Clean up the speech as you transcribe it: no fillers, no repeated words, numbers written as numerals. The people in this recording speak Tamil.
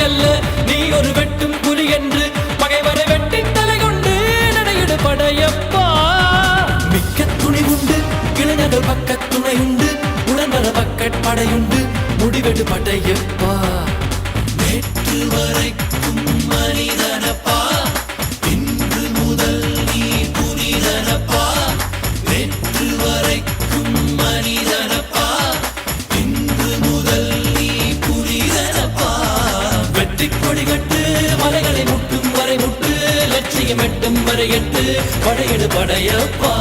அல்ல நீ ஒரு வெட்டும் புலி என்று பகைவரை வெட்டி தலை கொண்டு நடையிடு படையப்பா. மிக்க துணிவுண்டு இளைஞர்கள் பக்க துணை உண்டு உடனர பக்கட் படையுண்டு முடிவெடு படையப்பா. நேற்று வரைக்கும் மனிதனப்பா இன்று முதல் நீ புனிதனப்பா. நேற்று வரைக்கும் மனிதனப்பா இன்று முதல் நீ புனிதனப்பா. வெற்றி கொடி கட்டு மலைகளை முட்டும் வரை முட்டு லட்சியம் எட்டும் வரை எட்டு படையெடு படையப்பா.